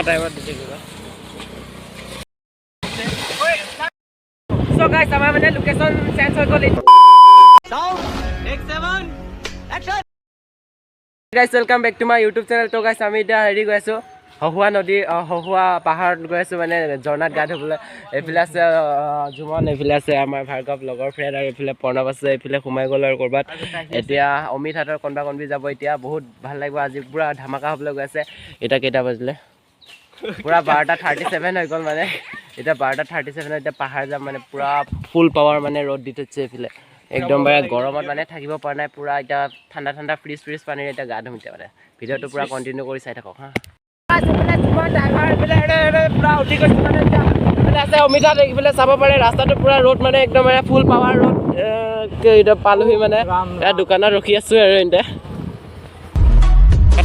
So guys, আমাৰ মানে location change হৈ গ'ল। Sound 87 action. Guys, welcome back to my YouTube channel. তো guys, আমি এতিয়া হেৰি গৈ আছো হহুৱা নদী হহুৱা পাহাৰত গৈ আছো মানে ঝৰ্ণাত গা ধুবলৈ। এইফালে আছে জুমন, এইফালে আছে আমাৰ ভাৰ্গৱ লগৰ ফ্ৰেণ্ড, আৰু এইফালে প্ৰণৱ আছে, এইফালে সোমাই গ'ল আৰু ক'ৰবাত। এতিয়া অমিত হাতৰ কোনোবা কোনবি যাব। এতিয়া বহুত ভাল লাগিব, আজি পুৰা ধামাকা হ'বলৈ গৈ আছে। এতিয়া কেইটা বাজিলে? পুৰা 12:37 হৈ গ'ল মানে। এতিয়া 12:37 এতিয়া পাহাৰ যাম মানে পুৰা ফুল পাৱাৰ মানে ৰ'দ দি থৈছে এইফালে একদম গৰমত মানে থাকিব পৰা নাই। পুৰা এতিয়া ঠাণ্ডা ঠাণ্ডা ফ্ৰিজ পানীৰে এতিয়া গা ধুম এতিয়া মানে। ভিডিঅ'টো পুৰা কণ্টিনিউ কৰি চাই থাকক হা। পুৰা উঠি গৈছে মানে এতিয়া আছে অমিতাত এইফালে চাব পাৰে ৰাস্তাটো পুৰা ৰ'দ মানে একদম ফুল পাৱাৰ ৰ'দ। এতিয়া পালোহি মানে ইয়াত দোকানত ৰখি আছো আৰু এতিয়া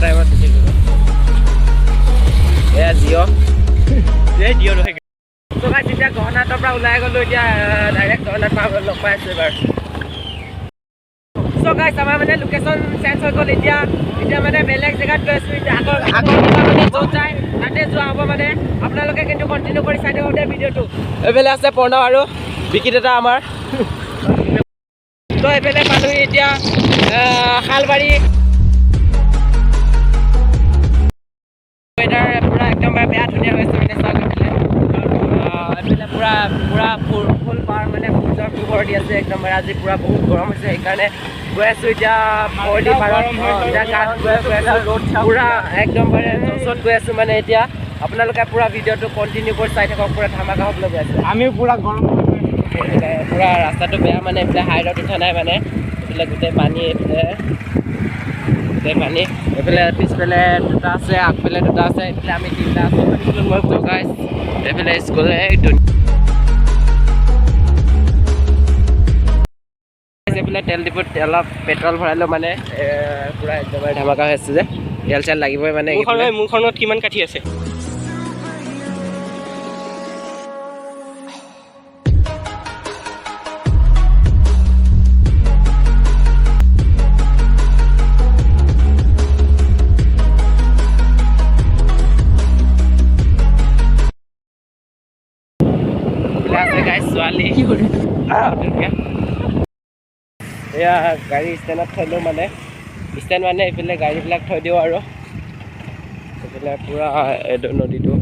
টাইমত এয়া জিঅ' এতিয়া গহনাটোৰ পৰা ওলাই গ'লো। এতিয়া ডাইৰেক্ট গহনাত লগ পাই আছো এবাৰ। So guys, আমাৰ মানে লোকেশ্যন চেঞ্জ হৈ গ'ল। এতিয়া মানে বেলেগ জেগাত গৈ আছো। এতিয়া আগৰ মানে য'ত যায় তাতে যোৱা হ'ব মানে। আপোনালোকে কিন্তু কণ্টিনিউ কৰি চাই থাকক দেই ভিডিঅ'টো। এইফালে আছে প্ৰণৱ আৰু বিকিত এটা আমাৰ। তো এইফালে পালোহি এতিয়া শালবাৰী। ৱেডাৰ পুৰা একদম বেয়া ধুনীয়া হৈছে মানে চাওক এইফালে পুৰা ফুল পাৱাৰ মানে সূৰ্যৰ পোহৰ দি আছে একদম। আজি পুৰা বহুত গৰম হৈছে, সেইকাৰণে গৈ আছো এতিয়া পুৰা একদম ওচৰত গৈ আছো মানে। এতিয়া আপোনালোকে পুৰা ভিডিঅ'টো কণ্টিনিউ কৰি চাই থাকক, পুৰা ধামাকা হ'বলৈ গৈ আছে। আমিও পুৰা গৰম পুৰা ৰাস্তাটো বেয়া মানে। এইফালে হাইৰত উঠা নাই মানে, এইফালে গোটেই পানী, এইফালে পানী, এইফালে পিছফালে দুটা আছে, আগফালে দুটা আছে, এইফালে আমি তিনিটা আছো। এইফালে স্কুল এইফালে তেল ডিপুত অলপ পেট্ৰল ভৰালোঁ মানে পুৰা একদম ধামাকা হৈ আছে যে তেল চেল লাগিবই মানে। মোৰখনত কিমান কাঠি আছে? ছোৱালী এয়া গাড়ী ষ্টেণ্ডত থলোঁ মানে। ষ্টেণ্ড মানে এইফালে গাড়ীবিলাক থৈ দিওঁ আৰু এইফালে পুৰা এইটো নদীটো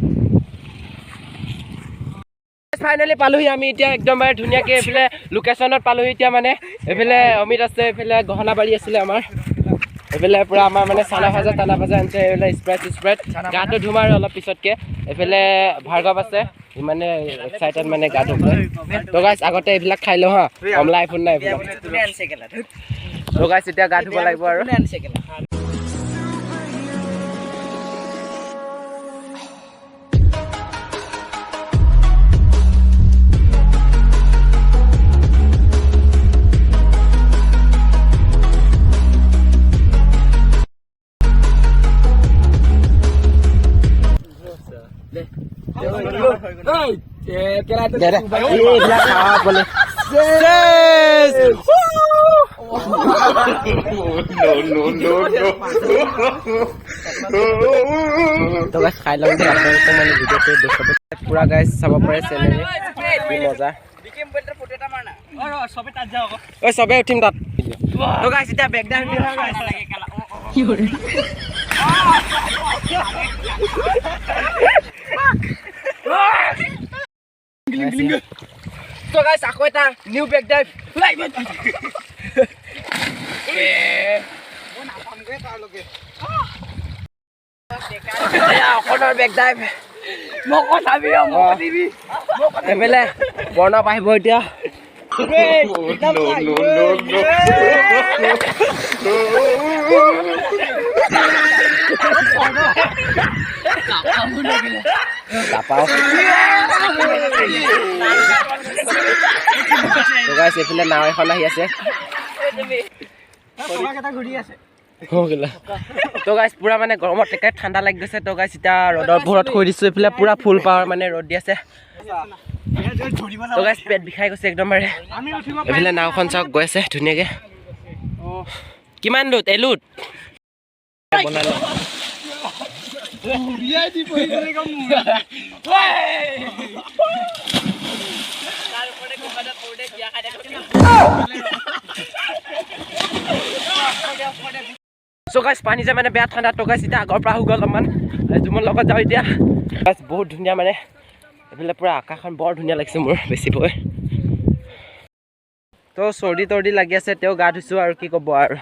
ফাইনেলি পালোহি আমি এতিয়া একদম ধুনীয়াকৈ। এইফালে লোকেশ্যনত পালোহি এতিয়া মানে। এইফালে অমিত আছে, এইফালে গহনাবাৰী আছিলে আমাৰ, এইফালে পুৰা আমাৰ মানে চানা ভাজা আনিছে। এইফালে স্প্ৰাইট গাটো ধুম আৰু অলপ পিছতকৈ। এইফালে ভাৰ্গৱ আছে, ইমানে এক্সাইটেড মানে গা ধুবলৈ। তো গাইছ আগতে এইবিলাক খাই লওঁ হা, কমলা আইফোন নাই এইবিলাক। তো গাইছ এতিয়া গা ধুব লাগিব আৰু খাই লওঁ দেই আপোনালোকে মানে ভিডিঅ'টো দেখুৱাব পুৰা গাইছ চাব পাৰে চেনেল কি মজা। ঐ চবেই উঠিম তাত। তো গাইছ এতিয়া বেগদা তো গাইছ আকৌ এটা নিউ বেগ ডাইভ অকণৰ বেগ ডাইভ এইফালে প্ৰণৱ আহিব এতিয়া। এইফালে নাও এখন আহি আছে। তো গাইছ পুৰা মানে গৰমত একে ঠাণ্ডা লাগি গৈছে। তো গাইছ এতিয়া ৰ'দৰ পোহৰত থৈ দিছোঁ। এইফালে পুৰা ফুল পাৱাৰ মানে ৰ'দ দি আছে। তো গাইছ পেট বিষাই গৈছে একদম। এইফালে নাওখন চাওক গৈ আছে ধুনীয়াকৈ। কিমান লুট এলুট বনাই লওঁ So guys, পানী যে মানে বেয়া ঠাণ্ডা তো গাইছ এতিয়া আগৰ পৰা হৈ গ'ল অলপমান জুমৰ লগত যাওঁ এতিয়া গাইছ বহুত ধুনীয়া মানে এইফালে পুৰা আকাশখন বৰ ধুনীয়া লাগিছে মোৰ বেছিকৈ তো চৰ্দি তৰ্দি লাগি আছে তেওঁ গা ধুইছোঁ আৰু কি ক'ব আৰু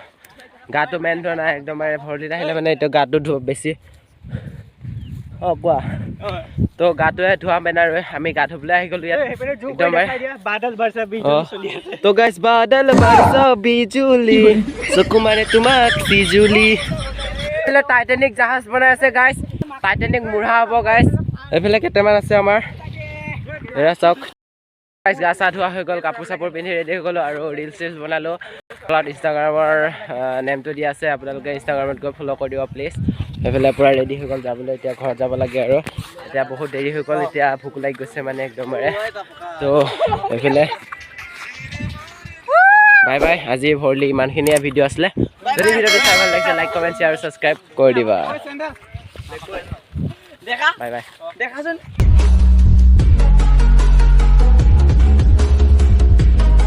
গাটো মেইন ধোৱা নাই একদম ভৰলিত আহিলে মানে এতিয়া গাটো ধুব বেছি অঁ কোৱা তো গাটোৱে ধোৱা মেন আৰু আমি গা ধুবলৈ আহি গ'লো ইয়াত তো গাইছ বাদল বাৰছা বিজুলি চকু মাৰে তোমাক বিজুলি এইফালে টাইটানিক জাহাজ বনাই আছে গাইছ টাইটানিক মুঢ়া হ'ব গাইছ এইফালে কেইটামান আছে আমাৰ এয়া চাওক গাইছ গা চা ধোৱা হৈ গ'ল কাপোৰ চাপোৰ পিন্ধি ৰেডি হৈ গ'লোঁ আৰু ৰিলচ চিলচ বনালোঁ তলত ইনষ্টাগ্ৰামৰ নেমটো দিয়া আছে আপোনালোকে ইনষ্টাগ্ৰামত গৈ ফ'ল' কৰি দিব প্লিজ এইফালে পূৰা ৰেডি হৈ গ'ল যাবলৈ এতিয়া ঘৰত যাব লাগে আৰু এতিয়া বহুত দেৰি হৈ গ'ল এতিয়া ভোক লাগি গৈছে মানে একদমৰে তো এইফালে বাই বাই আজি ভৰলি ইমানখিনিয়ে ভিডিঅ' আছিলে যদি ভিডিঅ'টো চাই ভাল লাগিছে লাইক কমেণ্ট শ্বেয়াৰ আৰু ছাবস্ক্ৰাইব কৰি দিবা বাই বাই